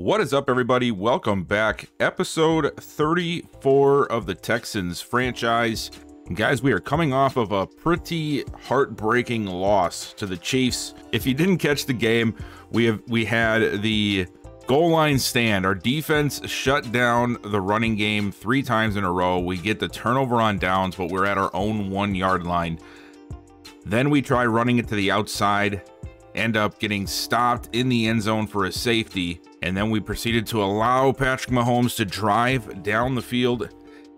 What is up, everybody? Welcome back. Episode 34 of the Texans franchise. And guys, we are coming off of a pretty heartbreaking loss to the Chiefs. If you didn't catch the game, we had the goal line stand. Our defense shut down the running game 3 times in a row. We get the turnover on downs, but we're at our own 1-yard line. Then we try running it to the outside, end up getting stopped in the end zone for a safety, and then we proceeded to allow Patrick Mahomes to drive down the field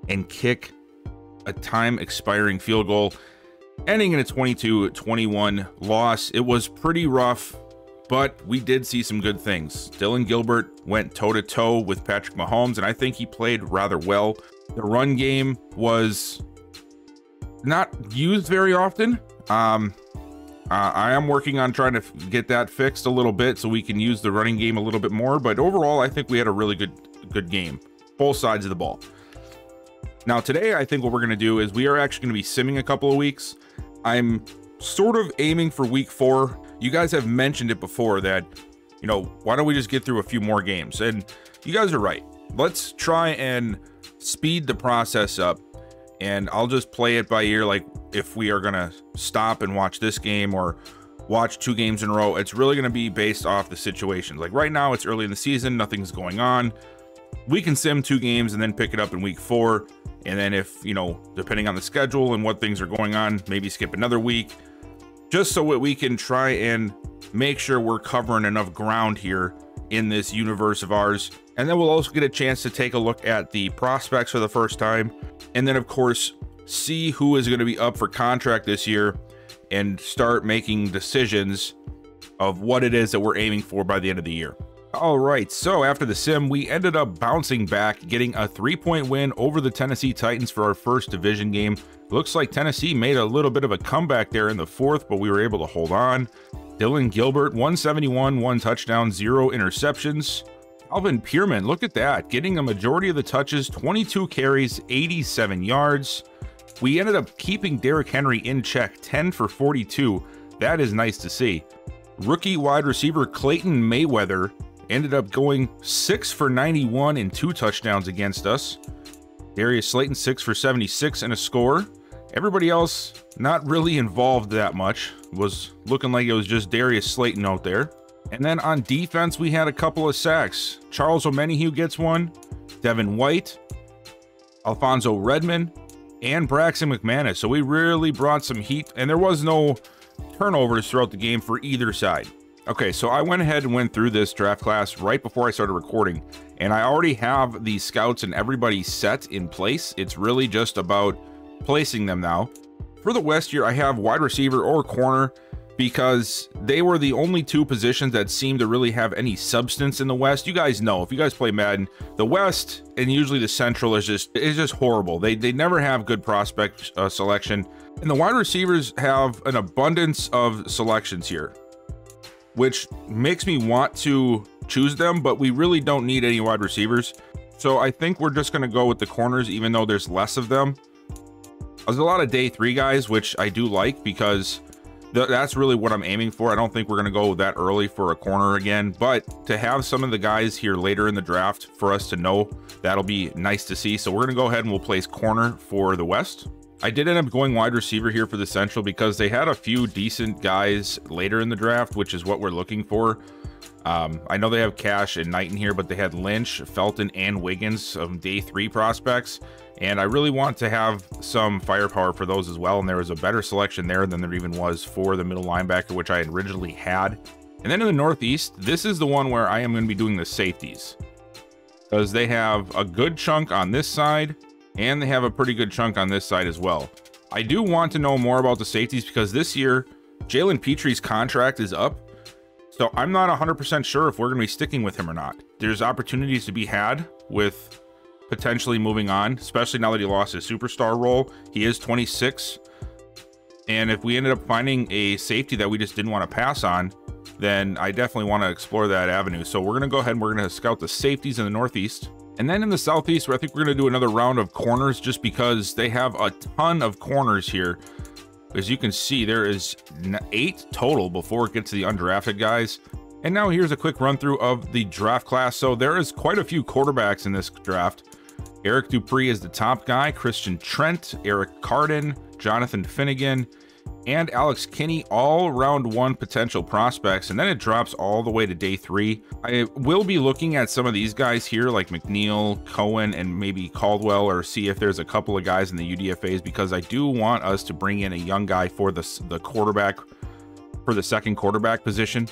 and kick a time-expiring field goal, ending in a 22-21 loss. It was pretty rough, but we did see some good things. Dylan Gilbert went toe-to-toe with Patrick Mahomes, and I think he played rather well. The run game was not used very often. I am working on trying to get that fixed a little bit so we can use the running game a little bit more, but overall I think we had a really good game, both sides of the ball. Now today I think what we're going to do is we are actually going to be simming a couple of weeks. I'm sort of aiming for week 4. You guys have mentioned it before that, you know, why don't we just get through a few more games? And you guys are right. Let's try and speed the process up, and I'll just play it by ear. Like, if we are going to stop and watch this game or watch 2 games in a row, it's really going to be based off the situation. Like right now, it's early in the season, nothing's going on. We can sim 2 games and then pick it up in week 4. And then if, you know, depending on the schedule and what things are going on, maybe skip another week, just so that we can try and make sure we're covering enough ground here in this universe of ours. And then we'll also get a chance to take a look at the prospects for the first time. And then, of course, see who is going to be up for contract this year and start making decisions of what it is that we're aiming for by the end of the year. All right, so after the sim, we ended up bouncing back, getting a 3-point win over the Tennessee Titans for our first division game. Looks like Tennessee made a little bit of a comeback there in the 4th, but we were able to hold on. Dylan Gilbert, 171, 1 touchdown, 0 interceptions. Alvin Pierman, look at that, getting a majority of the touches, 22 carries, 87 yards. We ended up keeping Derrick Henry in check, 10 for 42. That is nice to see. Rookie wide receiver Clayton Mayweather ended up going 6 for 91 and 2 touchdowns against us. Darius Slayton, 6 for 76 and a score. Everybody else not really involved that much. Was looking like it was just Darius Slayton out there. And then on defense, we had a couple of sacks. Charles Omenihu gets one, Devin White, Alfonso Redmond, and Braxton McManus. So we really brought some heat, and there was no turnovers throughout the game for either side. Okay, so I went ahead and went through this draft class right before I started recording, and I already have the scouts and everybody set in place. It's really just about placing them now. For the West here, I have wide receiver or corner, because they were the only 2 positions that seemed to really have any substance in the West. You guys know, if you guys play Madden, the West and usually the Central is just horrible. They never have good prospect selection, and the wide receivers have an abundance of selections here, which makes me want to choose them, but we really don't need any wide receivers. So I think we're just going to go with the corners, even though there's less of them. There's a lot of day 3 guys, which I do like, because that's really what I'm aiming for. I don't think we're going to go that early for a corner again, but to have some of the guys here later in the draft for us to know, that'll be nice to see. So we're going to go ahead and we'll place corner for the West. I did end up going wide receiver here for the Central because they had a few decent guys later in the draft, which is what we're looking for. I know they have Cash and Knight in here, but they had Lynch, Felton, and Wiggins of day 3 prospects. And I really want to have some firepower for those as well. And there was a better selection there than there even was for the middle linebacker, which I originally had. And then in the Northeast, this is the one where I am going to be doing the safeties, because they have a good chunk on this side and they have a pretty good chunk on this side as well. I do want to know more about the safeties because this year, Jalen Petre's contract is up. So I'm not 100% sure if we're going to be sticking with him or not. There's opportunities to be had with potentially moving on, especially now that he lost his superstar role. He is 26. And if we ended up finding a safety that we just didn't want to pass on, then I definitely want to explore that avenue. So we're going to go ahead and we're going to scout the safeties in the Northeast. And then in the Southeast, where I think we're going to do another round of corners, just because they have a ton of corners here. As you can see, there is 8 total before it gets to the undrafted guys. And now here's a quick run through of the draft class. So there is quite a few quarterbacks in this draft. Eric Dupree is the top guy, Christian Trent, Eric Carden, Jonathan Finnegan, and Alex Kinney, all round 1 potential prospects, and then it drops all the way to day 3. I will be looking at some of these guys here, like McNeil, Cohen, and maybe Caldwell, or see if there's a couple of guys in the UDFAs, because I do want us to bring in a young guy for the quarterback, for the second quarterback position.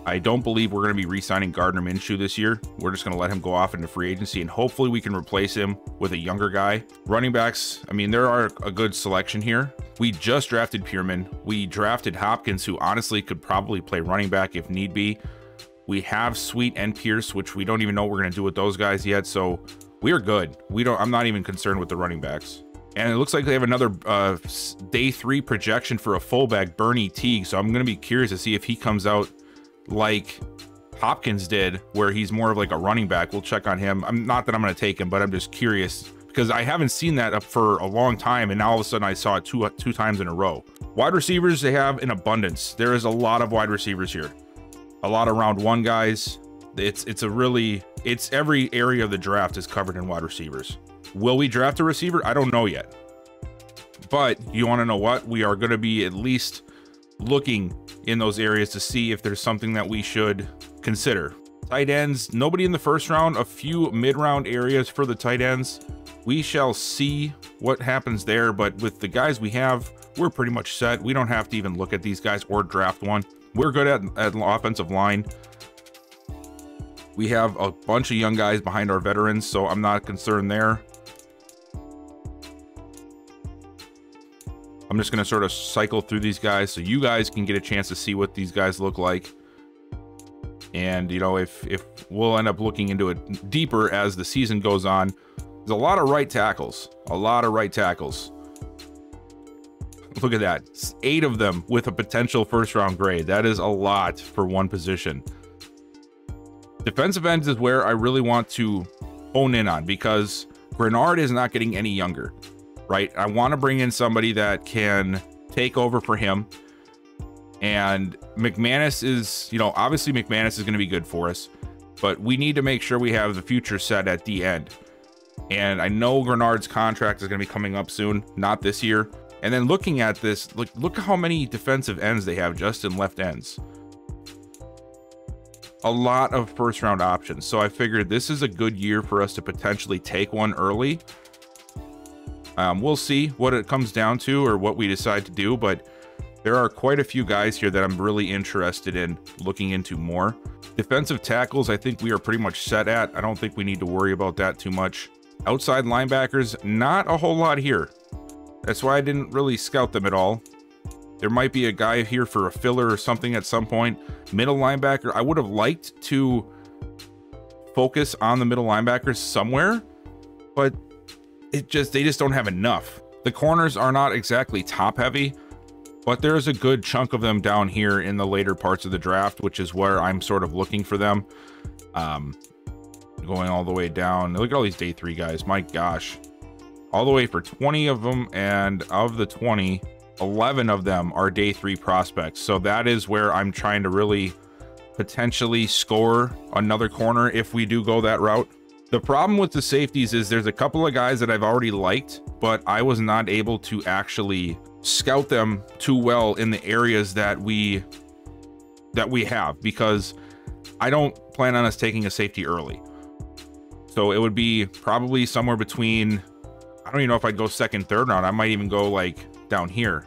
I don't believe we're going to be re-signing Gardner Minshew this year. We're just going to let him go off into free agency, and hopefully we can replace him with a younger guy. Running backs, I mean, there are a good selection here. We just drafted Pierman. We drafted Hopkins, who honestly could probably play running back if need be. We have Sweet and Pierce, which we don't even know what we're going to do with those guys yet, so we are good. I'm not even concerned with the running backs. And it looks like they have another day 3 projection for a fullback, Bernie Teague, so I'm going to be curious to see if he comes out like Hopkins did, where he's more of like a running back. We'll check on him. Not that I'm going to take him, but I'm just curious because I haven't seen that up for a long time, and now all of a sudden I saw it two times in a row. Wide receivers, they have in abundance. There is a lot of wide receivers here, a lot of round 1 guys. It's every area of the draft is covered in wide receivers. Will we draft a receiver? I don't know yet, but you want to know what? We are going to be at least looking in those areas to see if there's something that we should consider. Tight ends, nobody in the first round, a few mid-round areas for the tight ends. We shall see what happens there, but with the guys we have, we're pretty much set. We don't have to even look at these guys or draft one. We're good at offensive line. We have a bunch of young guys behind our veterans, so I'm not concerned there. I'm just going to sort of cycle through these guys so you guys can get a chance to see what these guys look like. And, you know, if we'll end up looking into it deeper as the season goes on. There's a lot of right tackles. A lot of right tackles. Look at that. 8 of them with a potential first-round grade. That is a lot for one position. Defensive ends is where I really want to hone in on, because Grenard is not getting any younger. Right? I want to bring in somebody that can take over for him. And McManus is, you know, obviously McManus is going to be good for us, but we need to make sure we have the future set at the end. And I know Grenard's contract is going to be coming up soon, not this year. And then looking at this, look how many defensive ends they have just in left ends. A lot of first round options. So I figured this is a good year for us to potentially take one early. We'll see what it comes down to or what we decide to do, but there are quite a few guys here that I'm really interested in looking into more. Defensive tackles, I think we are pretty much set at. I don't think we need to worry about that too much. Outside linebackers, not a whole lot here. That's why I didn't really scout them at all. There might be a guy here for a filler or something at some point. Middle linebacker, I would have liked to focus on the middle linebackers somewhere, but they just don't have enough. The corners are not exactly top heavy, but there's a good chunk of them down here in the later parts of the draft, which is where I'm sort of looking for them. Going all the way down. Look at all these day 3 guys. My gosh. All the way for 20 of them, and of the 20, 11 of them are day 3 prospects. So that is where I'm trying to really potentially score another corner if we do go that route. The problem with the safeties is there's a couple of guys that I've already liked, but I was not able to actually scout them too well in the areas that we have, because I don't plan on us taking a safety early. So it would be probably somewhere between, I don't even know if I'd go second, third round. I might even go like down here,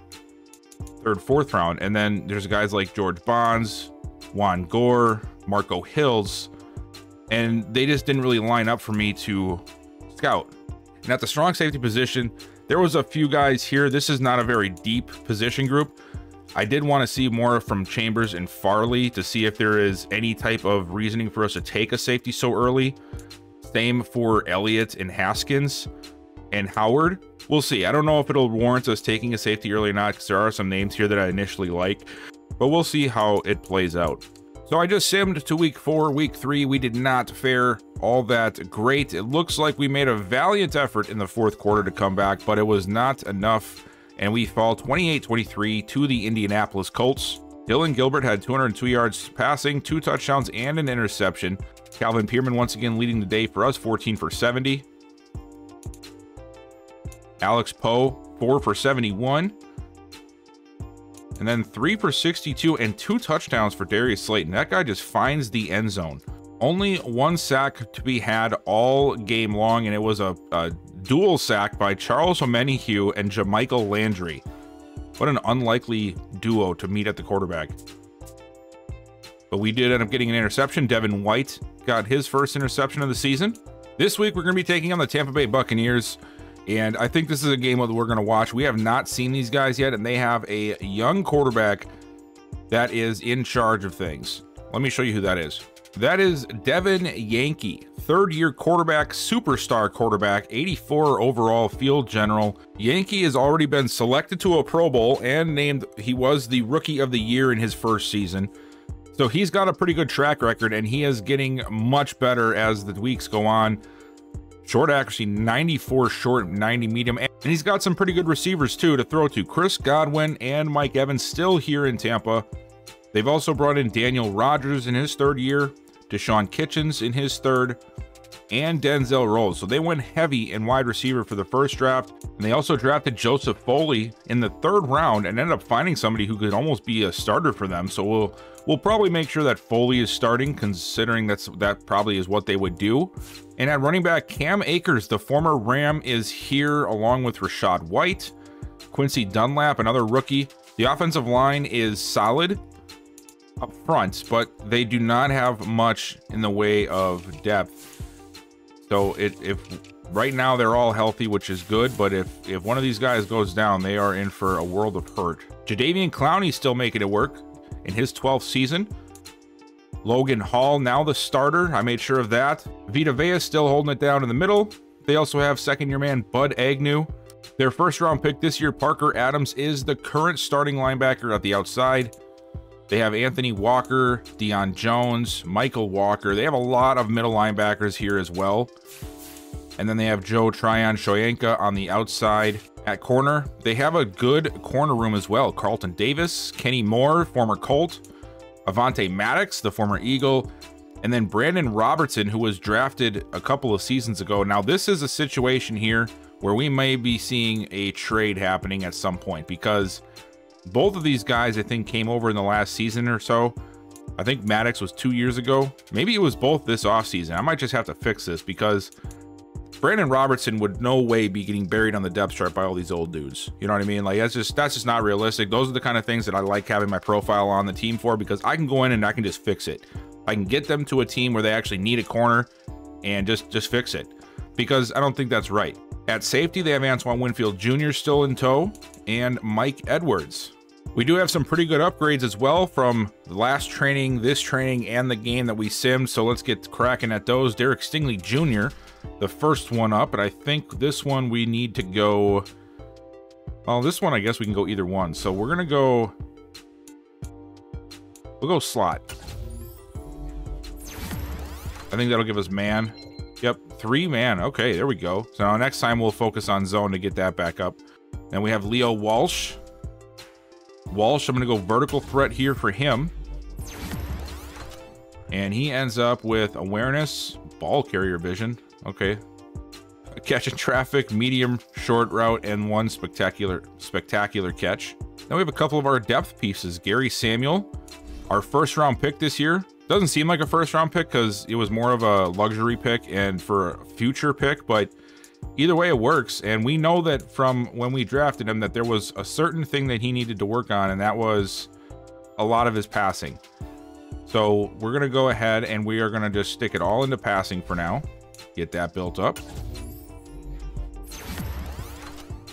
3rd, 4th round. And then there's guys like George Bonds, Juan Gore, Marco Hills, and they just didn't really line up for me to scout. And at the strong safety position, there was a few guys here. This is not a very deep position group. I did want to see more from Chambers and Farley to see if there is any type of reasoning for us to take a safety so early. Same for Elliott and Haskins and Howard. We'll see. I don't know if it'll warrant us taking a safety early or not, because there are some names here that I initially like, but we'll see how it plays out. So I just simmed to week 4. Week 3, we did not fare all that great. It looks like we made a valiant effort in the 4th quarter to come back, but it was not enough, and we fall 28-23 to the Indianapolis Colts. Dylan Gilbert had 202 yards passing, 2 touchdowns, and an interception. Calvin Pearman once again leading the day for us, 14 for 70. Alex Poe, 4 for 71. And then 3 for 62 and 2 touchdowns for Darius Slayton. That guy just finds the end zone. Only 1 sack to be had all game long, and it was a dual sack by Charles Omenihu and Jamichael Landry. What an unlikely duo to meet at the quarterback. But we did end up getting an interception. Devin White got his first interception of the season. This week, we're going to be taking on the Tampa Bay Buccaneers, and I think this is a game that we're going to watch. We have not seen these guys yet, and they have a young quarterback that is in charge of things. Let me show you who that is. That is Devin Yankee, third-year quarterback, superstar quarterback, 84 overall field general. Yankee has already been selected to a Pro Bowl and named, he was the Rookie of the Year in his first season. So he's got a pretty good track record, and he is getting much better as the weeks go on. Short accuracy, 94 short, 90 medium, and he's got some pretty good receivers too to throw to. Chris Godwin and Mike Evans still here in Tampa. They've also brought in Daniel Rogers in his third year, Deshaun Kitchens in his third, and Denzel Rose. So they went heavy in wide receiver for the first draft, and they also drafted Joseph Foley in the third round and ended up finding somebody who could almost be a starter for them. So we'll probably make sure that Foley is starting, considering that probably is what they would do. And at running back, Cam Akers, the former Ram, is here along with Rashad White, Quincy Dunlap, another rookie. The offensive line is solid up front, but they do not have much in the way of depth. So if right now they're all healthy, which is good, but if one of these guys goes down, they are in for a world of hurt. Jadeveon Clowney's still making it work in his 12th season. Logan Hall, now the starter. I made sure of that. Vita Vea still holding it down in the middle. They also have second-year man Bud Agnew. Their first-round pick this year, Parker Adams, is the current starting linebacker at the outside. They have Anthony Walker, Deion Jones, Michael Walker. They have a lot of middle linebackers here as well. And then they have Joe Tryon-Shoyinka on the outside. At corner, they have a good corner room as well. Carlton Davis, Kenny Moore, former Colt, Avonte Maddox, the former Eagle, and then Brandon Robertson, who was drafted a couple of seasons ago. Now, this is a situation here where we may be seeing a trade happening at some point, because both of these guys, I think, came over in the last season or so. I think Maddox was 2 years ago. Maybe it was both this offseason. I might just have to fix this, because Brandon Robertson would no way be getting buried on the depth chart by all these old dudes. You know what I mean? Like, that's just not realistic. Those are the kind of things that I like having my profile on the team for, because I can go in and I can just fix it. I can get them to a team where they actually need a corner and just fix it, because I don't think that's right. At safety, they have Antoine Winfield Jr. still in tow, and Mike Edwards. We do have some pretty good upgrades as well from the last training, this training, and the game that we simmed, so let's get cracking at those. Derek Stingley Jr., the first one up, and I think this one we need to go... Well, this one I guess we can go either one, so we're gonna go... We'll go slot. I think that'll give us man. Yep, 3 man. Okay, there we go. So now next time we'll focus on zone to get that back up. Then we have Leo Walsh. I'm going to go vertical threat here for him. And he ends up with awareness, ball carrier vision. Okay. Catching traffic, medium, short route, and 1 spectacular catch. Now we have a couple of our depth pieces. Gary Samuel, our first round pick this year. Doesn't seem like a first round pick because it was more of a luxury pick and for a future pick, but either way it works. And we know that from when we drafted him that there was a certain thing that he needed to work on, and that was a lot of his passing. So we're going to go ahead and we are going to just stick it all into passing for now. Get that built up.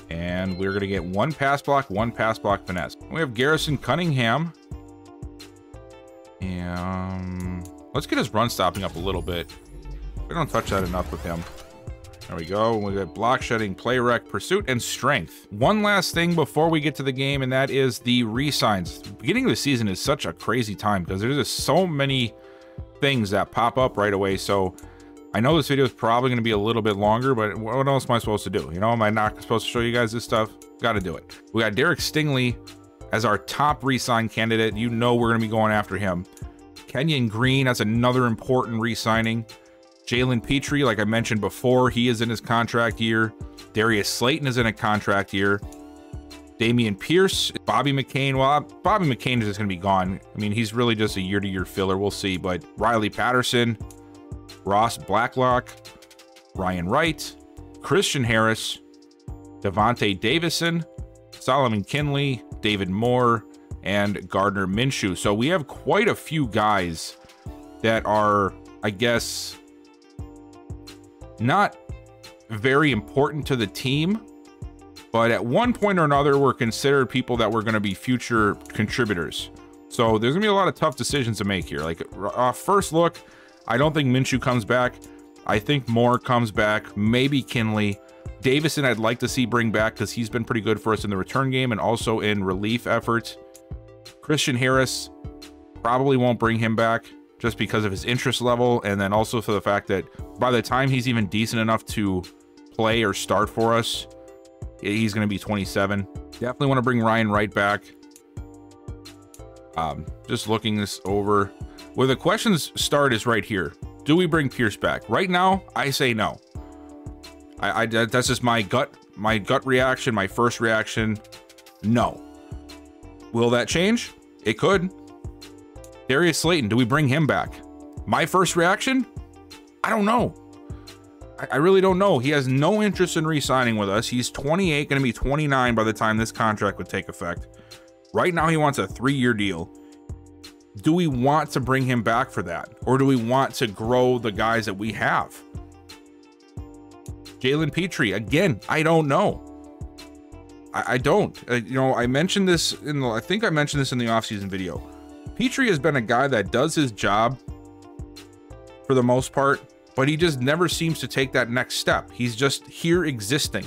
And we're going to get 1 pass block, 1 pass block finesse. We have Garrison Cunningham. And let's get his run stopping up a little bit. We don't touch that enough with him. There we go. We got block shedding, play rec, pursuit, and strength. One last thing before we get to the game, and that is the re-signs. Beginning of the season is such a crazy time because there's just so many things that pop up right away. So I know this video is probably going to be a little bit longer, but what else am I supposed to do? You know, am I not supposed to show you guys this stuff? Got to do it. We got Derek Stingley as our top re-sign candidate. You know we're going to be going after him. Kenyon Green, that's another important re-signing. Jalen Petrie, like I mentioned before, he is in his contract year. Darius Slayton is in a contract year. Damian Pierce, Bobby McCain. Well, Bobby McCain is just going to be gone. I mean, he's really just a year-to-year filler. We'll see. But Riley Patterson, Ross Blacklock, Ryan Wright, Christian Harris, Devontae Davison, Solomon Kinley, David Moore, and Gardner Minshew. So we have quite a few guys that are, I guess, not very important to the team, but at one point or another were considered people that were going to be future contributors. So there's gonna be a lot of tough decisions to make here. Like, first look, I don't think Minshew comes back. I think Moore comes back, maybe Kinley. Davison I'd like to see bring back because he's been pretty good for us in the return game and also in relief efforts. Christian Harris, probably won't bring him back just because of his interest level, and then also for the fact that by the time he's even decent enough to play or start for us, he's going to be 27. Definitely want to bring Ryan Wright back. Just looking this over. Where the questions start is right here. Do we bring Pierce back? Right now, I say no. That's just my gut reaction, my first reaction. No. Will that change? It could. Darius Slayton, do we bring him back? My first reaction? I don't know. I really don't know. He has no interest in re-signing with us. He's 28, going to be 29 by the time this contract would take effect. Right now, he wants a 3-year deal. Do we want to bring him back for that? Or do we want to grow the guys that we have? Jalen Petrie, again, I don't know. I don't. You know, I mentioned this in the, I think I mentioned this in the offseason video. Petrie has been a guy that does his job for the most part, but he just never seems to take that next step. He's just here existing.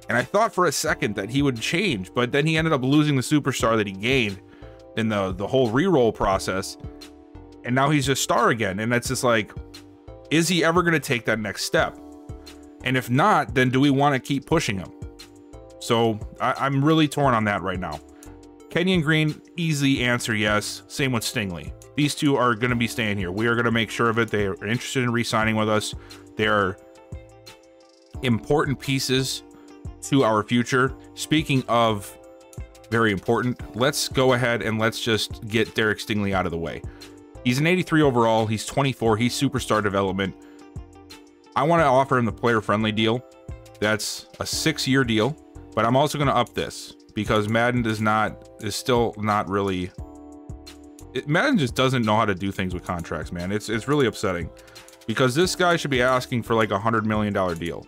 And I thought for a second that he would change, but then he ended up losing the superstar that he gained in the whole re-roll process. And now he's just star again. And it's just like, is he ever going to take that next step? And if not, then do we want to keep pushing him? So I'm really torn on that right now. Kenyon Green, easy answer, yes. Same with Stingley. These two are going to be staying here. We are going to make sure of it. They are interested in re-signing with us. They are important pieces to our future. Speaking of very important, let's go ahead and let's just get Derek Stingley out of the way. He's an 83 overall. He's 24. He's superstar development. I want to offer him the player-friendly deal. That's a 6-year deal, but I'm also going to up this because Madden is still not really... Madden just doesn't know how to do things with contracts, man. It's really upsetting because this guy should be asking for like $100 million deal.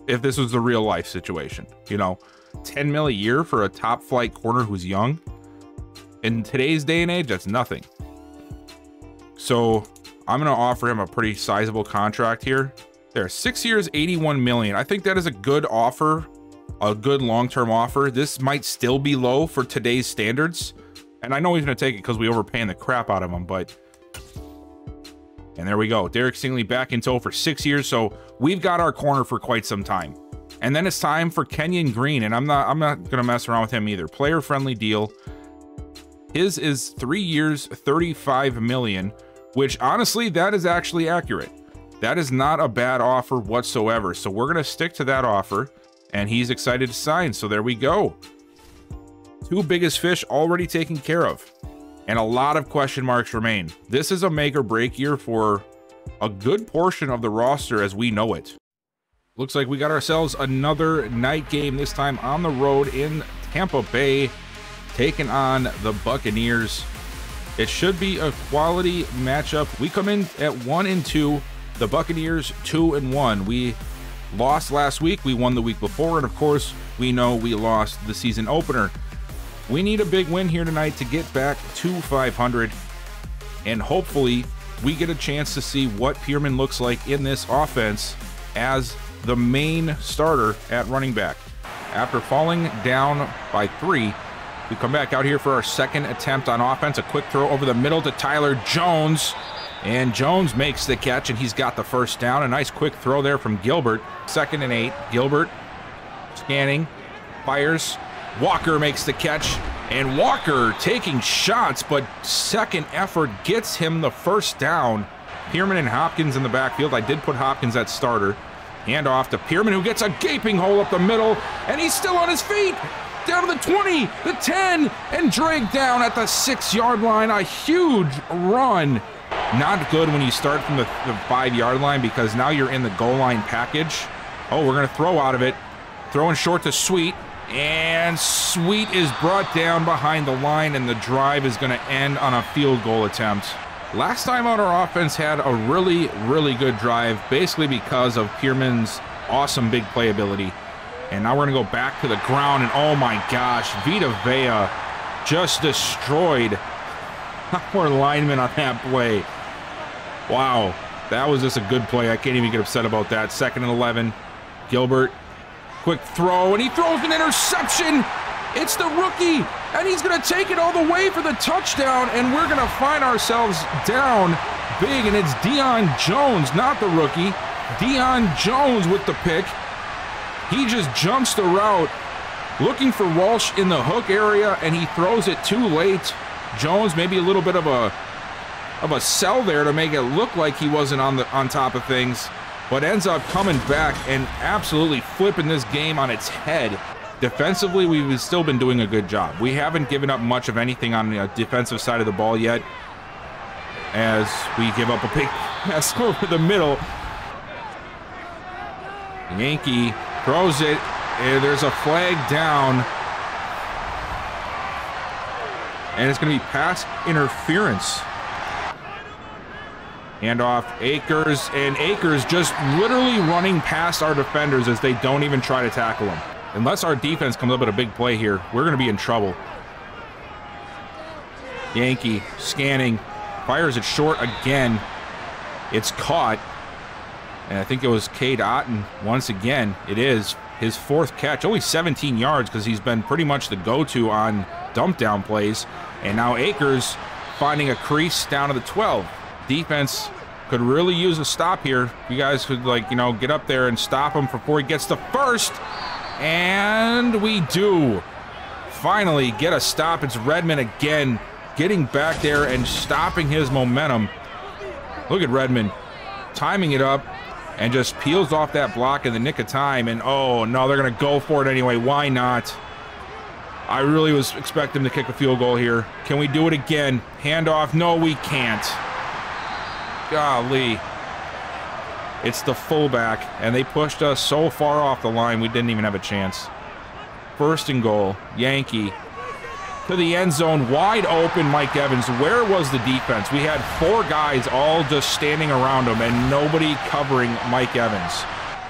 If this was the real life situation, you know, 10 mil a year for a top flight corner who's young in today's day and age, that's nothing. So I'm going to offer him a pretty sizable contract here. There, 6 years, 81 million. I think that is a good offer, a good long-term offer. This might still be low for today's standards. And I know he's going to take it because we overpaying the crap out of him, but... And there we go. Derek Stingley back in tow for 6 years. So we've got our corner for quite some time. And then it's time for Kenyon Green. And I'm not going to mess around with him either. Player-friendly deal. His is 3 years, 35 million, which honestly, that is actually accurate. That is not a bad offer whatsoever. So we're going to stick to that offer. And he's excited to sign. So there we go. Two biggest fish already taken care of. And a lot of question marks remain. This is a make or break year for a good portion of the roster as we know it. Looks like we got ourselves another night game, this time on the road in Tampa Bay, taking on the Buccaneers. It should be a quality matchup. We come in at 1-2, the Buccaneers 2-1. We lost last week, we won the week before, and of course, we know we lost the season opener. We need a big win here tonight to get back to 500, and hopefully we get a chance to see what Pierman looks like in this offense as the main starter at running back. After falling down by 3, we come back out here for our second attempt on offense. A quick throw over the middle to Tyler Jones, and Jones makes the catch, and he's got the first down. A nice quick throw there from Gilbert. 2nd and 8. Gilbert scanning, fires. Walker makes the catch, And Walker taking shots, but second effort gets him the first down. Pearman and Hopkins in the backfield. I did put Hopkins at starter. Hand off to Pearman, who gets a gaping hole up the middle, and he's still on his feet. Down to the 20, the 10, and dragged down at the 6-yard line. A huge run. Not good when you start from the 5-yard line, because now you're in the goal line package. Oh, we're going to throw out of it. Throwing short to Sweet. And Sweet is brought down behind the line, and the drive is going to end on a field goal attempt. Last time out, our offense had a really, really good drive, basically because of Pearman's awesome big playability. And now we're going to go back to the ground, and oh my gosh, Vita Vea just destroyed our lineman on that play. Wow, that was just a good play. I can't even get upset about that. 2nd and 11. Gilbert, quick throw, and he throws an interception. It's the rookie, and he's going to take it all the way for the touchdown, and we're going to find ourselves down big, and it's Deion Jones, not the rookie. Deion Jones with the pick. He just jumps the route, looking for Walsh in the hook area, and he throws it too late. Jones, maybe a little bit of a sell there to make it look like he wasn't on top of things, but ends up coming back and absolutely flipping this game on its head. Defensively, we've still been doing a good job. We haven't given up much of anything on the defensive side of the ball yet, as we give up a big pass over the middle. Yankee throws it, and there's a flag down, and it's going to be pass interference. Handoff, Akers, and Akers just literally running past our defenders as they don't even try to tackle him. Unless our defense comes up with a big play here, we're going to be in trouble. Yankee scanning, fires it short again. It's caught. And I think it was Cade Otton once again. It is his 4th catch, only 17 yards, because he's been pretty much the go-to on dump down plays. And now Akers finding a crease down to the 12. Defense could really use a stop here. You guys could, like, you know, get up there and stop him before he gets the first. And we do finally get a stop. It's Redmond again, getting back there and stopping his momentum. Look at Redmond timing it up and just peels off that block in the nick of time. And oh no, they're going to go for it anyway. Why not? I really was expecting to kick a field goal here. Can we do it again? Handoff. No, we can't. Golly. It's the fullback, and they pushed us so far off the line we didn't even have a chance. 1st and goal. Yankee to the end zone, wide open. Mike Evans. Where was the defense? We had 4 guys all just standing around him and nobody covering Mike Evans.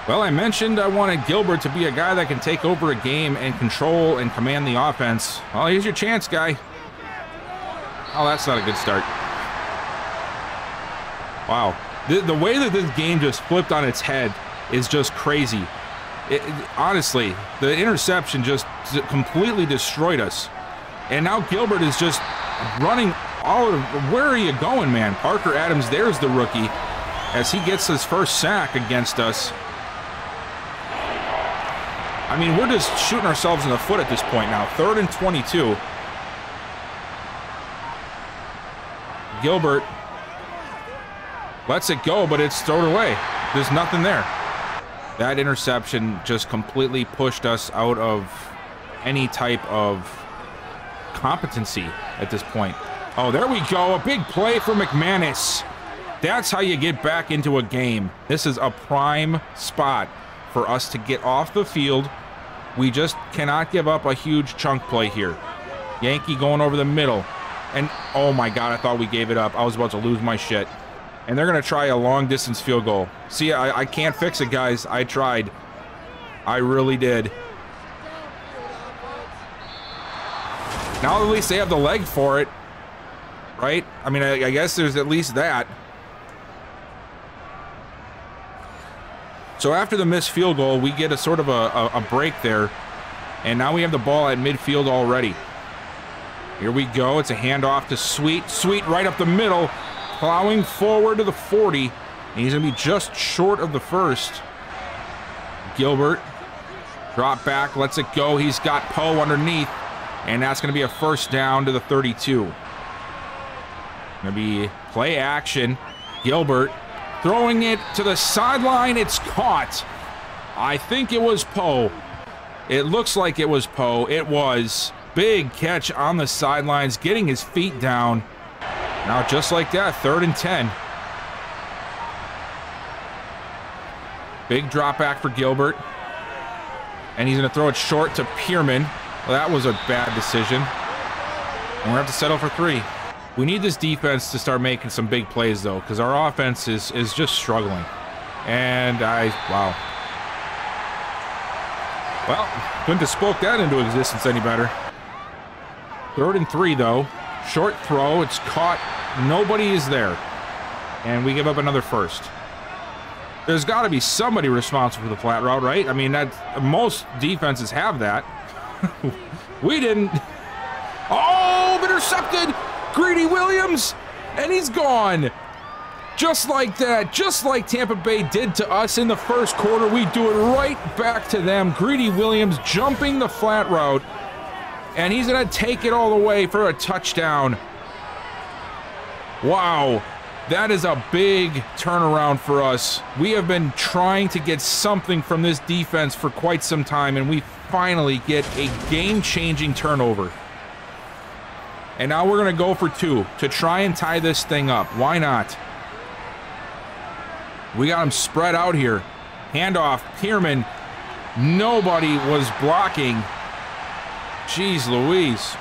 Well, I mentioned I wanted Gilbert to be a guy that can take over a game and control and command the offense. Well, here's your chance, guy. Oh, that's not a good start. Wow. The way that this game just flipped on its head is just crazy. Honestly, the interception just completely destroyed us. And now Gilbert is just running all of... Where are you going, man? Parker Adams, there's the rookie, as he gets his first sack against us. I mean, we're just shooting ourselves in the foot at this point now. 3rd and 22. Gilbert lets it go, but it's thrown away. There's nothing there. That interception just completely pushed us out of any type of competency at this point. Oh, there we go. A big play for McManus. That's how you get back into a game. This is a prime spot for us to get off the field. We just cannot give up a huge chunk play here. Yankee going over the middle. And, oh my God, I thought we gave it up. I was about to lose my shit. And they're going to try a long-distance field goal. See, I can't fix it, guys. I tried. I really did. Now at least they have the leg for it, right? I mean, I guess there's at least that. So after the missed field goal, we get a sort of a break there. And now we have the ball at midfield already. Here we go. It's a handoff to Sweet. Sweet right up the middle. Plowing forward to the 40. And he's going to be just short of the first. Gilbert. Drop back. Lets it go. He's got Poe underneath. And that's going to be a first down to the 32. Going to be play action. Gilbert throwing it to the sideline. It's caught. I think it was Poe. It looks like it was Poe. It was. Big catch on the sidelines, getting his feet down. Now just like that, 3rd and 10. Big drop back for Gilbert. And he's going to throw it short to Pierman. Well, that was a bad decision. And we're going to have to settle for 3. We need this defense to start making some big plays, though, because our offense is just struggling. And wow. Well, couldn't have spoke that into existence any better. 3rd and 3, though. Short throw. It's caught. Nobody is there. And we give up another first. There's got to be somebody responsible for the flat route, right? I mean, most defenses have that. We didn't. Oh, intercepted! Greedy Williams! And he's gone! Just like that, just like Tampa Bay did to us in the first quarter, we do it right back to them. Greedy Williams jumping the flat route. And he's going to take it all the way for a touchdown. Wow. That is a big turnaround for us. We have been trying to get something from this defense for quite some time, and we finally get a game-changing turnover. And now we're going to go for 2 to try and tie this thing up. Why not? We got them spread out here. Handoff, Pierman. Nobody was blocking. Jeez Louise.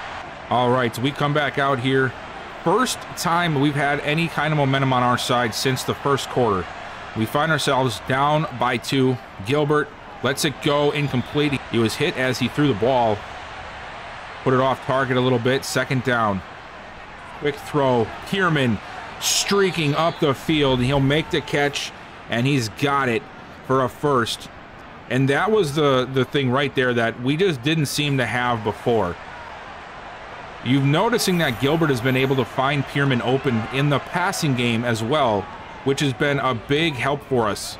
All right, so we come back out here. First time we've had any kind of momentum on our side since the first quarter. We find ourselves down by 2. Gilbert lets it go, incomplete. He was hit as he threw the ball. Put it off target a little bit. 2nd down. Quick throw. Pierman streaking up the field. He'll make the catch, and he's got it for a first. And that was the thing right there that we just didn't seem to have before. You're noticing that Gilbert has been able to find Pierman open in the passing game as well, which has been a big help for us.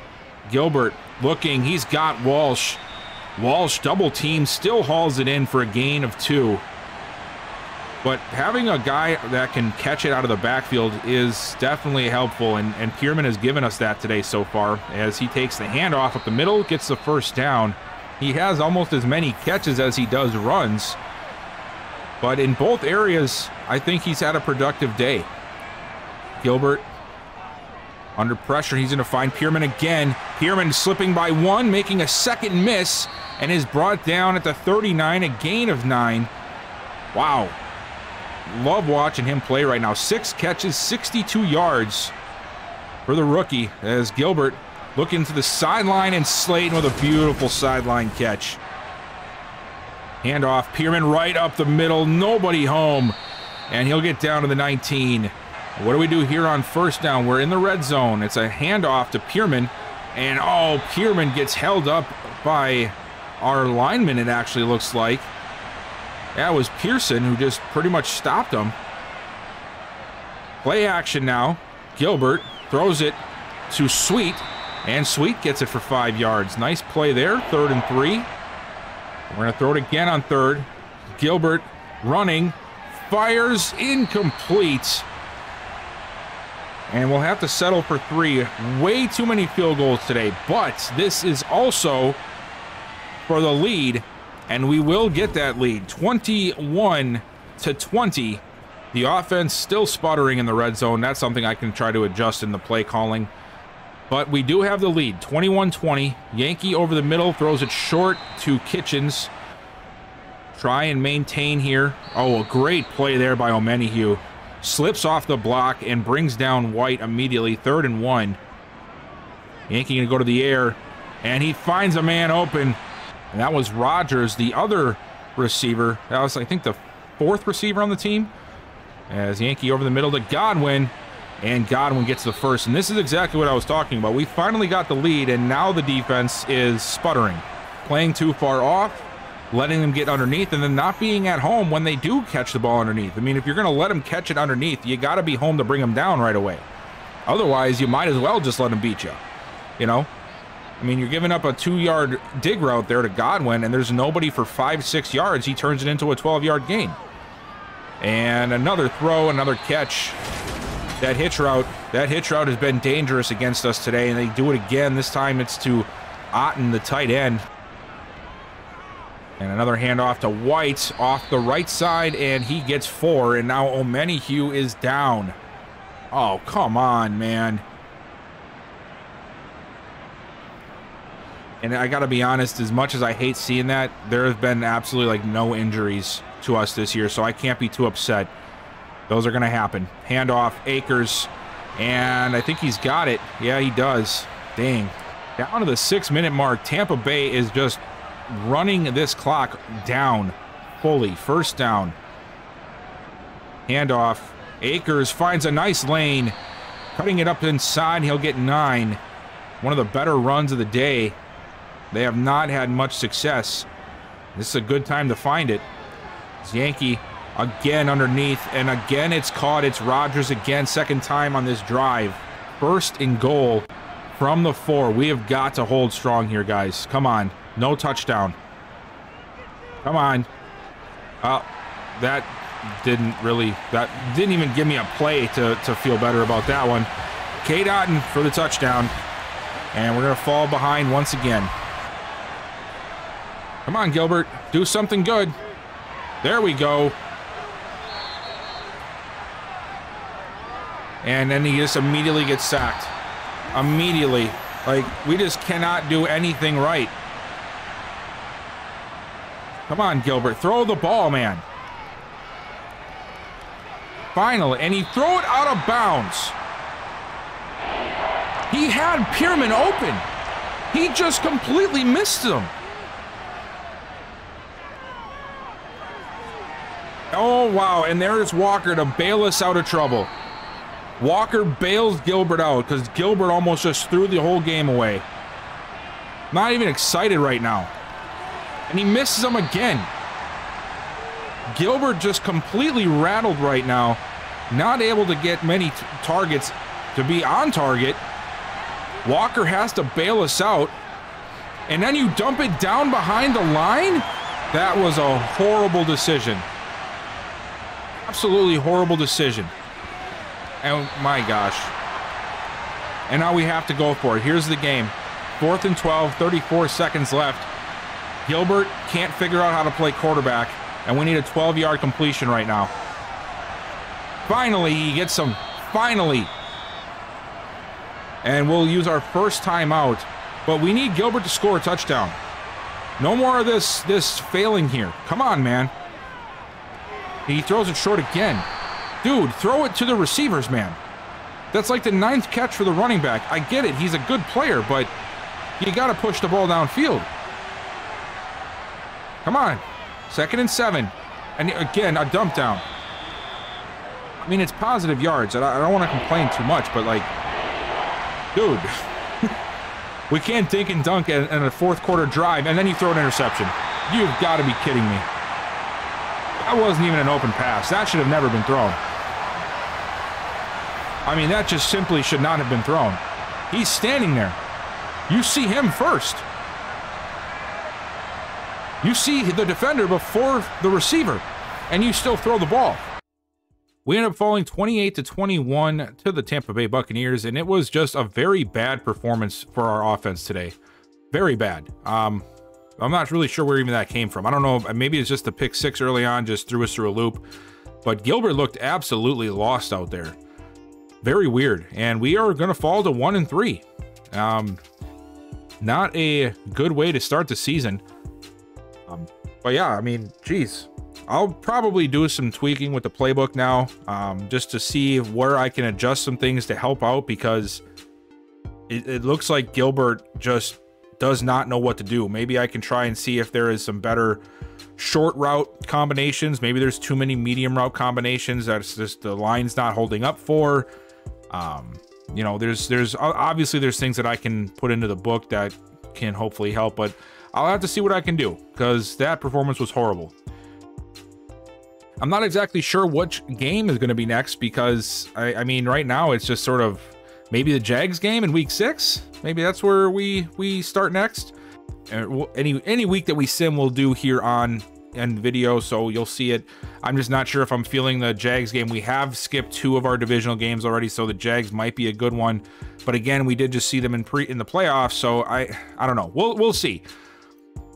Gilbert looking, he's got Walsh. Walsh double team, still hauls it in for a gain of 2. But having a guy that can catch it out of the backfield is definitely helpful, and Pierman has given us that today so far as he takes the handoff up the middle, gets the first down. He has almost as many catches as he does runs. But in both areas, I think he's had a productive day. Gilbert under pressure. He's going to find Pierman again. Pierman slipping by 1, making a 2nd miss, and is brought down at the 39, a gain of 9. Wow. Love watching him play right now. 6 catches, 62 yards for the rookie as Gilbert looking to the sideline and Slayton with a beautiful sideline catch. Handoff, Pierman right up the middle, nobody home, and he'll get down to the 19. What do we do here on first down? We're in the red zone. It's a handoff to Pierman, and oh, Pierman gets held up by our lineman, it actually looks like. That was Pearson who just pretty much stopped him. Play action now. Gilbert throws it to Sweet, and Sweet gets it for 5 yards. Nice play there, 3rd and 3. We're going to throw it again on 3rd. Gilbert running, fires, incomplete. And we'll have to settle for 3. Way too many field goals today, but this is also for the lead, and we will get that lead. 21-20. The offense still sputtering in the red zone. That's something I can try to adjust in the play calling. But we do have the lead, 21-20. Yankee over the middle, throws it short to Kitchens. Try and maintain here. Oh, a great play there by O'Menihue. Slips off the block and brings down White immediately, 3rd and 1. Yankee gonna go to the air, and he finds a man open. And that was Rogers, the other receiver. That was, I think, the 4th receiver on the team. As Yankee over the middle to Godwin. And Godwin gets the first, and this is exactly what I was talking about. We finally got the lead, and now the defense is sputtering. Playing too far off, letting them get underneath, and then not being at home when they do catch the ball underneath. I mean, if you're going to let them catch it underneath, you got to be home to bring them down right away. Otherwise, you might as well just let them beat you, you know? I mean, you're giving up a 2-yard dig route there to Godwin, and there's nobody for 5-6 yards. He turns it into a 12-yard gain. And another throw, another catch. That hitch route has been dangerous against us today, and they do it again. This time it's to Otten, the tight end. And another handoff to White off the right side, and he gets 4, and now Omenihu is down. Oh, come on, man. And I gotta be honest, as much as I hate seeing that, there have been absolutely like no injuries to us this year, so I can't be too upset. Those are gonna happen. Handoff, Akers, and I think he's got it. Yeah, he does. Dang. Down to the 6-minute mark, Tampa Bay is just running this clock down fully. First down. Handoff. Akers finds a nice lane. Cutting it up inside, he'll get 9. One of the better runs of the day. They have not had much success. This is a good time to find it. It's Yankee again underneath, and again it's caught. It's Rodgers again, second time on this drive. First and goal from the 4. We have got to hold strong here, guys. Come on. No touchdown. Come on. That didn't even give me a play to feel better about that one. Cade Otten for the touchdown. And we're going to fall behind once again. Come on, Gilbert. Do something good. There we go. And then he just immediately gets sacked. Immediately. Like, we just cannot do anything right. Come on, Gilbert. Throw the ball, man. Finally. And he threw it out of bounds. He had Pierman open. He just completely missed him. Oh, wow. And there's Walker to bail us out of trouble. Walker bails Gilbert out because Gilbert almost just threw the whole game away. Not even excited right now. And he misses him again. Gilbert just completely rattled right now. Not able to get many targets to be on target. Walker has to bail us out. And then you dump it down behind the line? That was a horrible decision. Absolutely horrible decision. And my gosh. And now we have to go for it. Here's the game. 4th and 12, 34 seconds left. Gilbert can't figure out how to play quarterback, and we need a 12-yard completion right now. Finally, he gets some. Finally. And we'll use our first timeout, but we need Gilbert to score a touchdown. No more of this failing here. Come on, man. He throws it short again. Dude, throw it to the receivers, man. That's like the 9th catch for the running back. I get it. He's a good player, but you got to push the ball downfield. Come on. 2nd and 7. And again, a dump down. I mean, it's positive yards. And I don't want to complain too much, but like, dude, we can't dink and dunk in a 4th quarter drive, and then you throw an interception. You've got to be kidding me. That wasn't even an open pass. That should have never been thrown. I mean, that just simply should not have been thrown. He's standing there. You see him first. You see the defender before the receiver, and you still throw the ball. We end up falling 28-21 to the Tampa Bay Buccaneers, and it was just a very bad performance for our offense today. Very bad. I'm not really sure where even that came from. I don't know. Maybe it's just the pick 6 early on just threw us through a loop. But Gilbert looked absolutely lost out there. Very weird. And we are going to fall to 1-3. Not a good way to start the season. But yeah, I mean, geez. I'll probably do some tweaking with the playbook now, just to see where I can adjust some things to help out, because it looks like Gilbert just does not know what to do. Maybe I can try and see if there is some better short route combinations. Maybe there's too many medium route combinations that's just the line's not holding up for. You know, there's obviously there's things that I can put into the book that can hopefully help, but I'll have to see what I can do, because that performance was horrible. I'm not exactly sure which game is going to be next, because I mean, right now it's just sort of maybe the Jags game in week 6. Maybe that's where we start next. Any week that we sim, we'll do here on end video, so you'll see it. I'm just not sure if I'm feeling the Jags game. We have skipped 2 of our divisional games already, so the Jags might be a good one. But again, we did just see them in the playoffs, so I don't know. We'll see.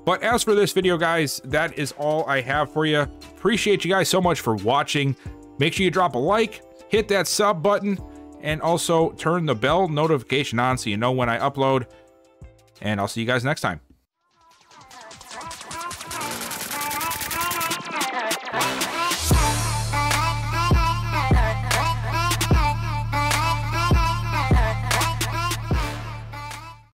But as for this video, guys, that is all I have for you. Appreciate you guys so much for watching. Make sure you drop a like, hit that sub button, and also turn the bell notification on so you know when I upload. And I'll see you guys next time.